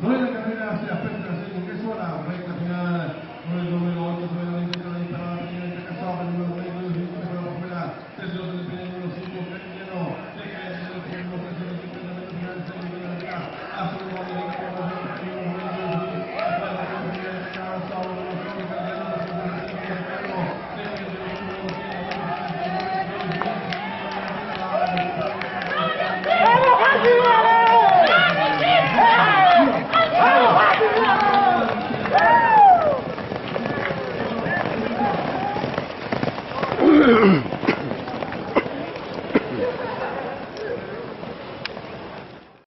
Nueva carrera se aspecta en ingreso a la recta final con el número 8 sobre la intenta disparada primera casado el número 9 de los para afuera tercero del número 5 Cañano de Cañano por el número 3 de la final se le da a su nuevo de la Ugh.